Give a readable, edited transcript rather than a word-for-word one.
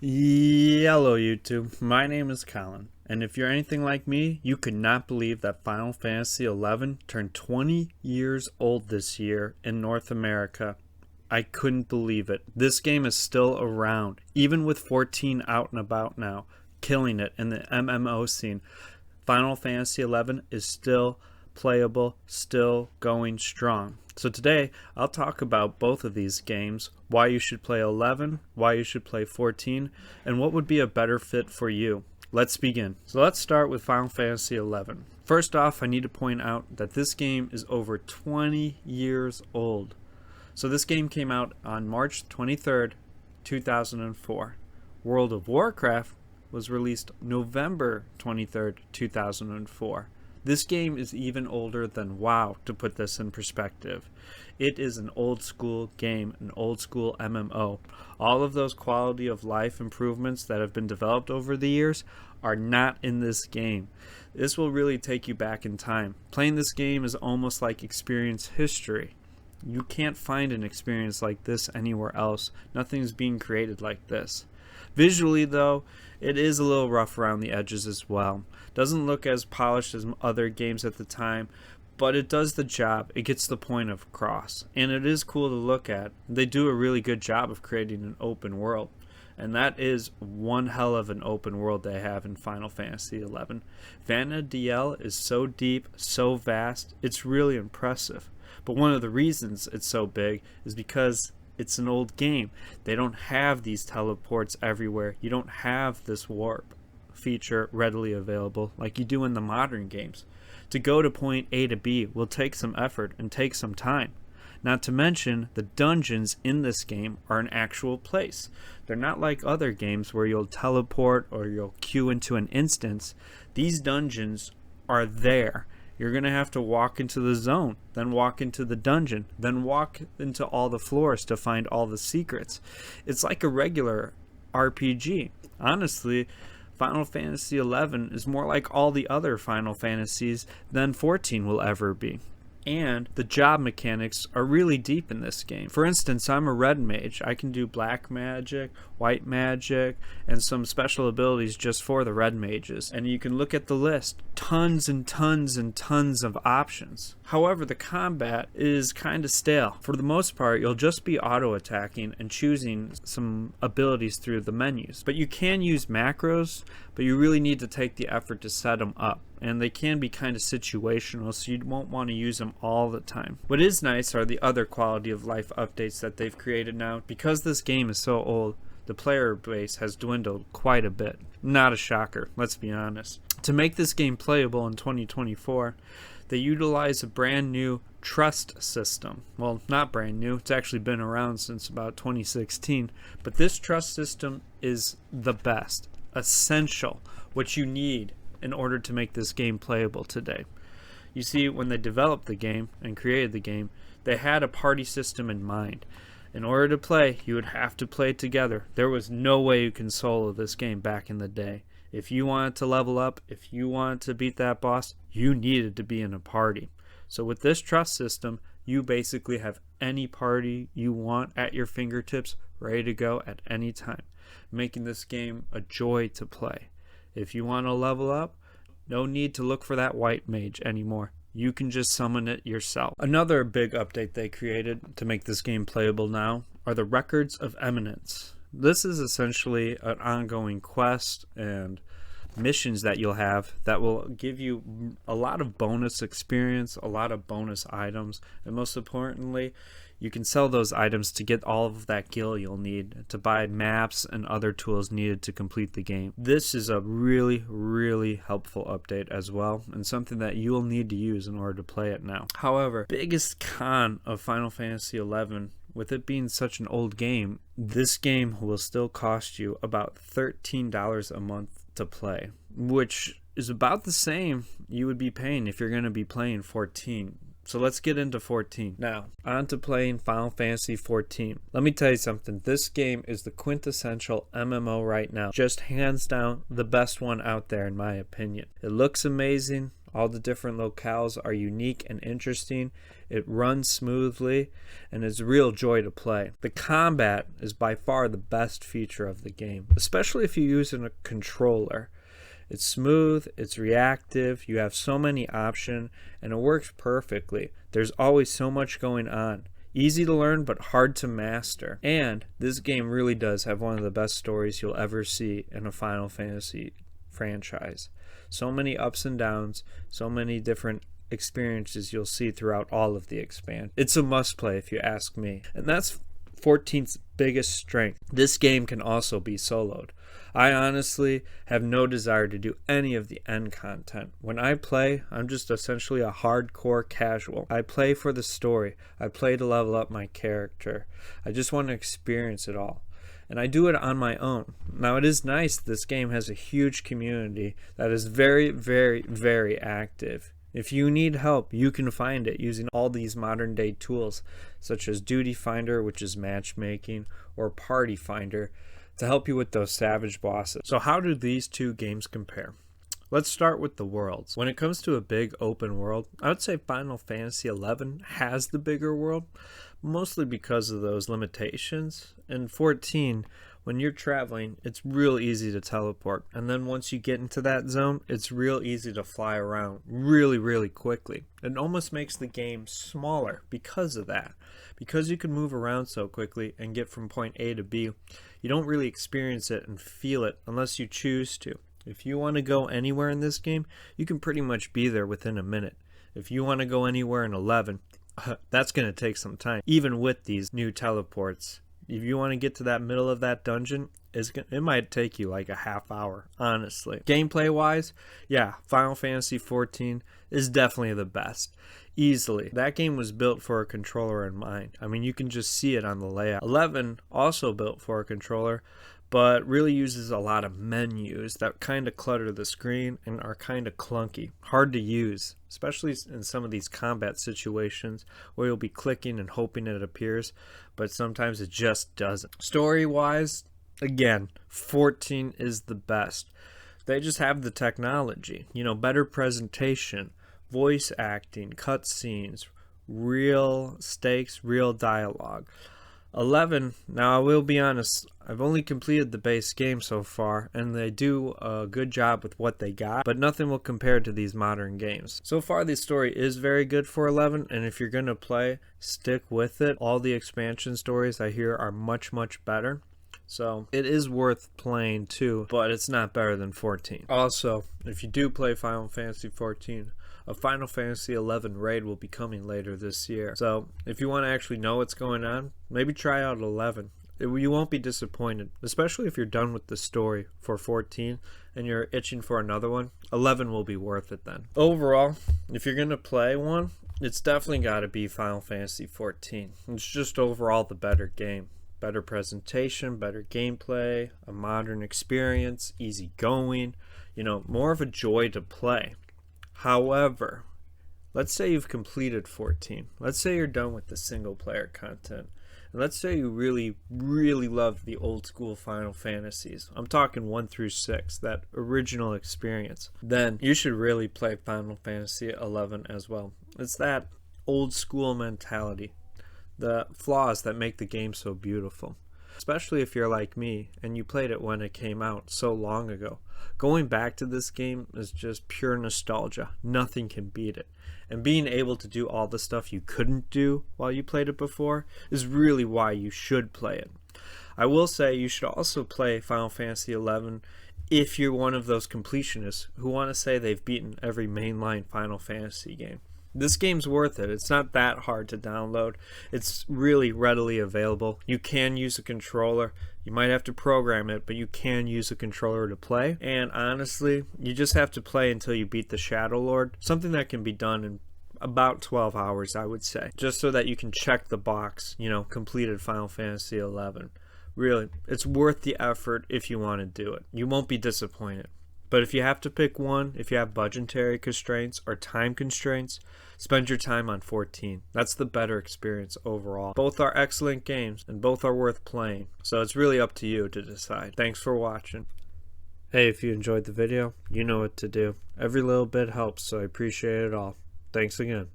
Hello YouTube, my name is Colin, and if you're anything like me, you could not believe that Final Fantasy XI turned 20 years old this year in North America. I couldn't believe it. This game is still around, even with 14 out and about now, killing it in the MMO scene. Final Fantasy XI is still playable, still going strong. So today, I'll talk about both of these games, why you should play 11, why you should play 14, and what would be a better fit for you. Let's begin. So let's start with Final Fantasy XI. First off, I need to point out that this game is over 20 years old. So this game came out on March 23rd, 2004. World of Warcraft was released November 23rd, 2004. This game is even older than WoW, to put this in perspective. It is an old school game, an old school MMO. All of those quality of life improvements that have been developed over the years are not in this game. This will really take you back in time. Playing this game is almost like experience history. You can't find an experience like this anywhere else. Nothing's being created like this. Visually though, it is a little rough around the edges as well. Doesn't look as polished as other games at the time, but it does the job. It gets the point across, and it is cool to look at. They do a really good job of creating an open world, and that is one hell of an open world they have in Final Fantasy XI. Vanna DL is so deep, so vast, it's really impressive. But one of the reasons it's so big is because it's an old game. They don't have these teleports everywhere. You don't have this warp feature readily available like you do in the modern games. To go to point A to B will take some effort and take some time. Not to mention, the dungeons in this game are an actual place. They're not like other games where you'll teleport or you'll queue into an instance. These dungeons are there. You're going to have to walk into the zone, then walk into the dungeon, then walk into all the floors to find all the secrets. It's like a regular RPG. Honestly, Final Fantasy XI is more like all the other Final Fantasies than 14 will ever be. And the job mechanics are really deep in this game. For instance, I'm a red mage. I can do black magic, white magic, and some special abilities just for the red mages. And you can look at the list. Tons and tons and tons of options. However, the combat is kind of stale. For the most part, you'll just be auto-attacking and choosing some abilities through the menus. But you can use macros, but you really need to take the effort to set them up. And they can be kind of situational, so you won't want to use them all the time. What is nice are the other quality of life updates that they've created now. Because this game is so old, the player base has dwindled quite a bit. Not a shocker, let's be honest. To make this game playable in 2024, they utilize a brand new trust system. Well, not brand new, it's actually been around since about 2016, but this trust system is the best, essential, what you need in order to make this game playable today. You see, when they developed the game and created the game, they had a party system in mind. In order to play, you would have to play together. There was no way you can solo this game back in the day. If you wanted to level up, if you wanted to beat that boss, you needed to be in a party. So with this trust system, you basically have any party you want at your fingertips, ready to go at any time, making this game a joy to play. If you want to level up, no need to look for that white mage anymore. You can just summon it yourself. Another big update they created to make this game playable now are the Records of Eminence. This is essentially an ongoing quest and missions that you'll have that will give you a lot of bonus experience, a lot of bonus items, and most importantly, you can sell those items to get all of that gil you'll need to buy maps and other tools needed to complete the game. This is a really, really helpful update as well, and something that you'll need to use in order to play it now. However, biggest con of Final Fantasy XI, with it being such an old game, this game will still cost you about $13 a month to play, which is about the same you would be paying if you're going to be playing 14. So let's get into 14. Now, on to playing Final Fantasy 14. Let me tell you something. This game is the quintessential MMO right now. Just hands down the best one out there in my opinion. It looks amazing. All the different locales are unique and interesting. It runs smoothly and is a real joy to play. The combat is by far the best feature of the game, especially if you use a controller. It's smooth, it's reactive, you have so many options, and it works perfectly. There's always so much going on. Easy to learn but hard to master. And this game really does have one of the best stories you'll ever see in a Final Fantasy franchise. So many ups and downs, so many different experiences you'll see throughout all of the expansion. It's a must play if you ask me. And that's 14's biggest strength. This game can also be soloed. I honestly have no desire to do any of the end content. When I play, I'm just essentially a hardcore casual. I play for the story. I play to level up my character. I just want to experience it all. And I do it on my own. Now, it is nice this game has a huge community that is very, very, very active. If you need help, you can find it using all these modern day tools such as Duty Finder, which is matchmaking, or Party Finder to help you with those savage bosses. So how do these two games compare? Let's start with the worlds. When it comes to a big open world, I would say Final Fantasy XI has the bigger world, mostly because of those limitations. In 14, when you're traveling, it's real easy to teleport. And then once you get into that zone, it's real easy to fly around really, really quickly. It almost makes the game smaller because of that. Because you can move around so quickly and get from point A to B, you don't really experience it and feel it unless you choose to. If you want to go anywhere in this game, you can pretty much be there within a minute. If you want to go anywhere in 11, that's going to take some time, even with these new teleports. If you want to get to that middle of that dungeon, it might take you like a half hour, honestly. Gameplay wise, yeah, Final Fantasy XIV is definitely the best. Easily. That game was built for a controller in mind. I mean, you can just see it on the layout. 11, also built for a controller, but really uses a lot of menus that kind of clutter the screen and are kind of clunky, hard to use, especially in some of these combat situations where you'll be clicking and hoping it appears, but sometimes it just doesn't. Story-wise, again, 14 is the best. They just have the technology, better presentation, voice acting, cutscenes, real stakes, real dialogue. 11, now I will be honest, I've only completed the base game so far, and they do a good job with what they got, but nothing will compare to these modern games. So far, the story is very good for 11, and if you're going to play, stick with it. All the expansion stories I hear are much, much better. So it is worth playing too, but it's not better than 14. Also, if you do play Final Fantasy 14, a Final Fantasy XI raid will be coming later this year. So if you want to actually know what's going on, maybe try out 11. You won't be disappointed, especially if you're done with the story for 14 and you're itching for another one. 11 will be worth it then. Overall, if you're going to play one, it's definitely got to be Final Fantasy 14. It's just overall the better game. Better presentation, better gameplay, a modern experience, easy going, more of a joy to play. However, let's say you've completed 14. Let's say you're done with the single player content. And let's say you really, really love the old school Final Fantasies. I'm talking 1 through 6, that original experience. Then you should really play Final Fantasy XI as well. It's that old school mentality. The flaws that make the game so beautiful. Especially if you're like me and you played it when it came out so long ago. Going back to this game is just pure nostalgia. Nothing can beat it. And being able to do all the stuff you couldn't do while you played it before is really why you should play it. I will say you should also play Final Fantasy XI if you're one of those completionists who want to say they've beaten every mainline Final Fantasy game. This game's worth it. It's not that hard to download. It's really readily available. You can use a controller. You might have to program it, but you can use a controller to play. And honestly, you just have to play until you beat the Shadow Lord. Something that can be done in about 12 hours, I would say. Just so that you can check the box, completed Final Fantasy XI. Really, it's worth the effort if you want to do it. You won't be disappointed. But if you have to pick one, if you have budgetary constraints or time constraints, spend your time on 14. That's the better experience overall. Both are excellent games and both are worth playing. So it's really up to you to decide. Thanks for watching. Hey, if you enjoyed the video, you know what to do. Every little bit helps, so I appreciate it all. Thanks again.